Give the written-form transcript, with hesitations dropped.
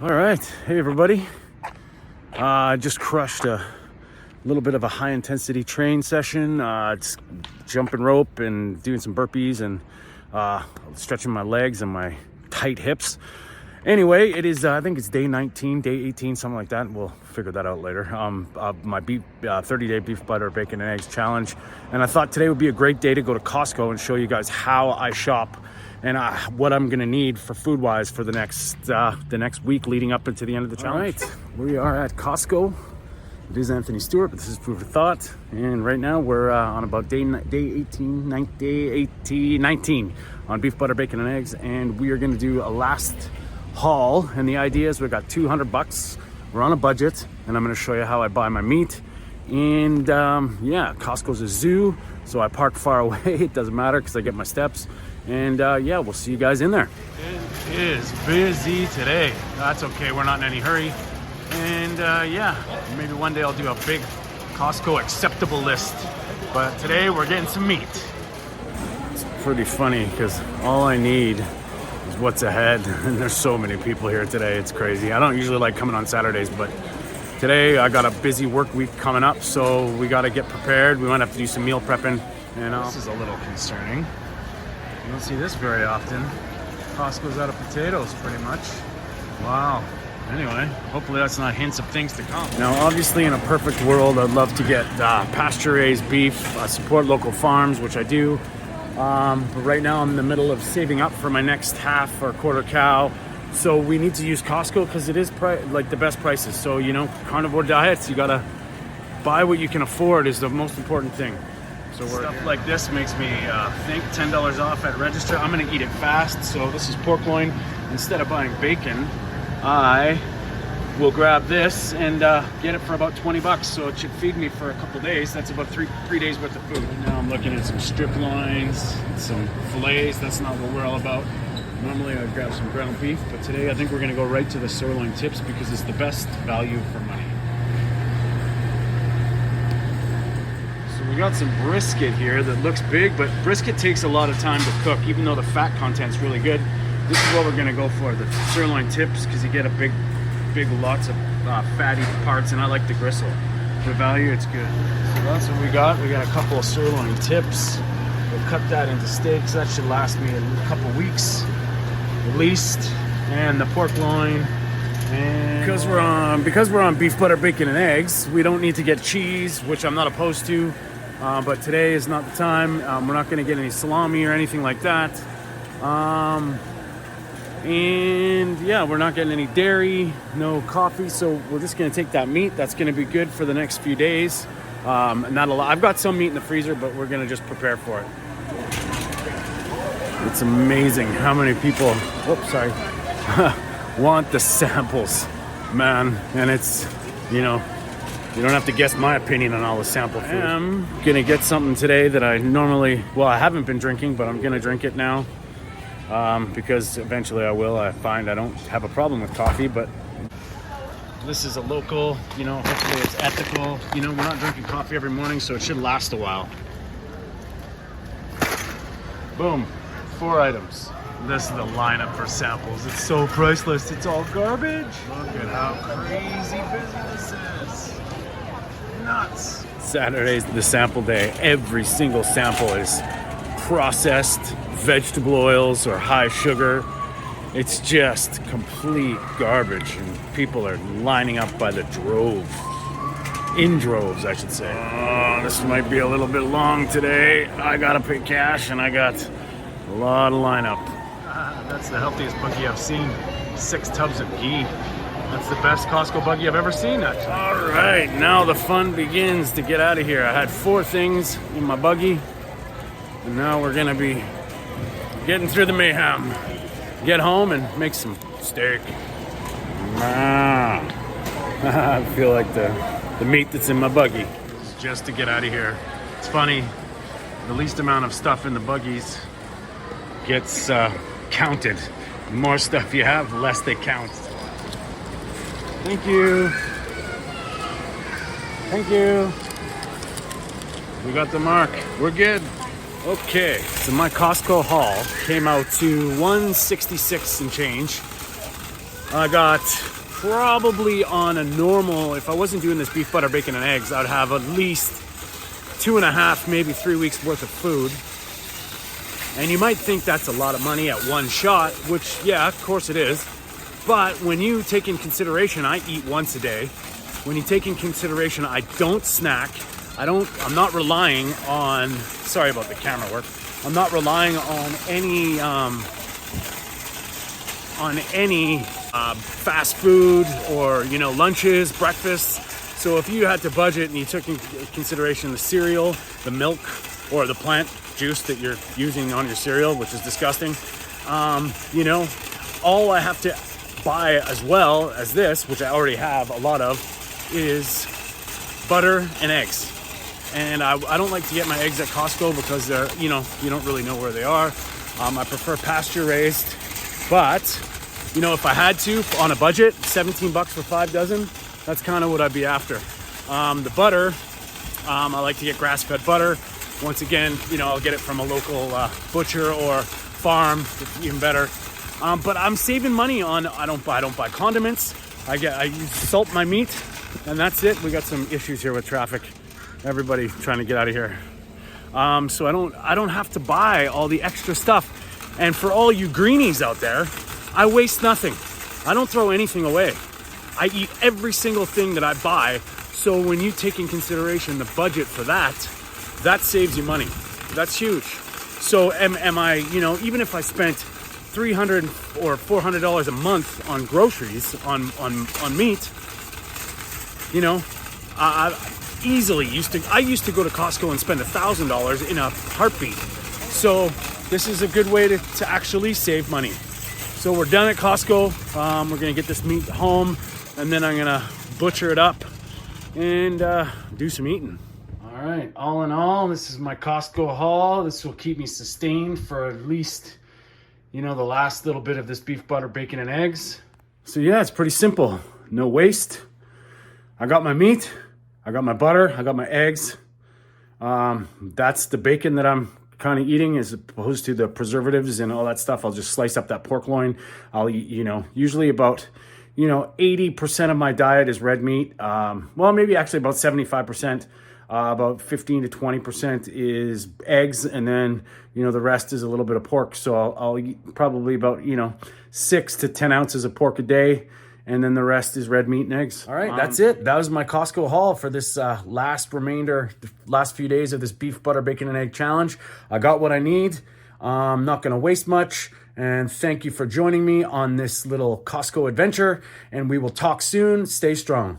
All right, hey everybody. I just crushed a little bit of a high intensity train session, just jumping rope and doing some burpees and stretching my legs and my tight hips. Anyway, it is, I think it's day 19, day 18, something like that. We'll figure that out later. My 30-day beef butter, bacon, and eggs challenge. And I thought today would be a great day to go to Costco and show you guys how I shop and what I'm gonna need for food-wise for the next week leading up into the end of the challenge. All right, we are at Costco. It is Anthony Stewart, but this is Food for Thought. And right now we're on about day 19 on beef, butter, bacon, and eggs. And we are gonna do a last haul. And the idea is we've got $200. We're on a budget, and I'm gonna show you how I buy my meat. And yeah, Costco's a zoo, so I park far away. It doesn't matter because I get my steps. And yeah, we'll see you guys in there. It is busy today. That's okay, we're not in any hurry. And yeah, maybe one day I'll do a big Costco acceptable list. But today we're getting some meat. It's pretty funny because all I need is what's ahead. And there's so many people here today, it's crazy. I don't usually like coming on Saturdays, but today I got a busy work week coming up, so we got to get prepared. We might have to do some meal prepping. And this is a little concerning. You don't see this very often. Costco's out of potatoes, pretty much. Wow. Anyway, hopefully that's not hints of things to come. Now, obviously, in a perfect world, I'd love to get pasture-raised beef, support local farms, which I do. But right now, I'm in the middle of saving up for my next half or quarter cow. So we need to use Costco because it is like the best prices. So, you know, carnivore diets, you gotta buy what you can afford is the most important thing. So stuff like this makes me think $10 off at register. I'm gonna eat it fast. So this is pork loin. Instead of buying bacon, I will grab this and get it for about $20. So it should feed me for a couple days. That's about three days worth of food. Now I'm looking at some strip loins, some fillets. That's not what we're all about. Normally I grab some ground beef, but today I think we're gonna go right to the sirloin tips because it's the best value for money. So we got some brisket here that looks big, but brisket takes a lot of time to cook, even though the fat content's really good. This is what we're gonna go for, the sirloin tips, because you get a big lots of fatty parts, and I like the gristle. For value, it's good. So that's what we got. We got a couple of sirloin tips. We'll cut that into steaks. That should last me a couple weeks at least. And the pork loin. And because we're on beef, butter, bacon, and eggs, we don't need to get cheese, which I'm not opposed to. But today is not the time. We're not gonna get any salami or anything like that. And yeah, we're not getting any dairy, no coffee, so we're just gonna take that meat. That's gonna be good for the next few days. Not a lot. I've got some meat in the freezer, but we're gonna just prepare for it. It's amazing how many people, want the samples, man. And it's, you know, you don't have to guess my opinion on all the sample food. I'm gonna get something today that I haven't been drinking, but I'm gonna drink it now. Because eventually I will. I find I don't have a problem with coffee, but this is a local, you know, hopefully it's ethical. You know, we're not drinking coffee every morning, so it should last a while. Boom, 4 items. This is the lineup for samples. It's so priceless. It's all garbage. Look at how crazy busy this is. Nuts. Saturday's the sample day. Every single sample is processed vegetable oils or high sugar. It's just complete garbage, and people are lining up by the droves. In droves, I should say. Oh, this might be a little bit long today. I gotta pay cash, and I got a lot of lineup. That's the healthiest buggy I've seen. 6 tubs of ghee. That's the best Costco buggy I've ever seen, actually. All right, now the fun begins to get out of here. I had 4 things in my buggy, and now we're gonna be getting through the mayhem. Get home and make some steak. I feel like the meat that's in my buggy. It's just to get out of here. It's funny, the least amount of stuff in the buggies gets counted. The more stuff you have, the less they count. Thank you. Thank you. We got the mark. We're good. Okay, so my Costco haul came out to $166 and change. I got probably on a normal, if I wasn't doing this beef, butter, bacon, and eggs, I'd have at least 2.5, maybe 3 weeks worth of food. And you might think that's a lot of money at one shot, which, yeah, of course it is. But when you take in consideration, I eat once a day. When you take in consideration, I don't snack. I'm not relying on, sorry about the camera work. I'm not relying on any fast food or, lunches, breakfasts. So if you had to budget and you took in consideration the cereal, the milk, or the plant juice that you're using on your cereal, which is disgusting, all I have to buy as well as this, which I already have a lot of, is butter and eggs. And I don't like to get my eggs at Costco because they're, you don't really know where they are. I prefer pasture raised, but if I had to on a budget, $17 for 5 dozen, that's kind of what I'd be after. The butter, I like to get grass-fed butter. Once again, I'll get it from a local butcher or farm, even better. But I'm saving money on, I don't buy condiments. I use salt my meat, and that's it. We got some issues here with traffic. Everybody trying to get out of here. So I don't have to buy all the extra stuff. And for all you greenies out there, I waste nothing. I don't throw anything away. I eat every single thing that I buy. So when you take in consideration the budget for that saves you money. That's huge. So am I, even if I spent $300 or $400 a month on groceries, on meat, I easily used to go to Costco and spend $1,000 in a heartbeat. So this is a good way to actually save money. So we're done at Costco. We're gonna get this meat home, and then I'm gonna butcher it up and do some eating. All right, all in all, this is my Costco haul. This will keep me sustained for at least, the last little bit of this beef, butter, bacon, and eggs. So yeah, it's pretty simple. No waste. I got my meat, I got my butter, I got my eggs. That's the bacon that I'm kind of eating, as opposed to the preservatives and all that stuff. I'll just slice up that pork loin. I'll eat, usually about, 80% of my diet is red meat. Well, maybe actually about 75%. About 15 to 20% is eggs, and then the rest is a little bit of pork. So I'll eat probably about 6 to 10 ounces of pork a day, and then the rest is red meat and eggs. All right, that's it. That was my Costco haul for this last few days of this beef, butter, bacon, and egg challenge. I got what I need. I'm not going to waste much. And thank you for joining me on this little Costco adventure. And we will talk soon. Stay strong.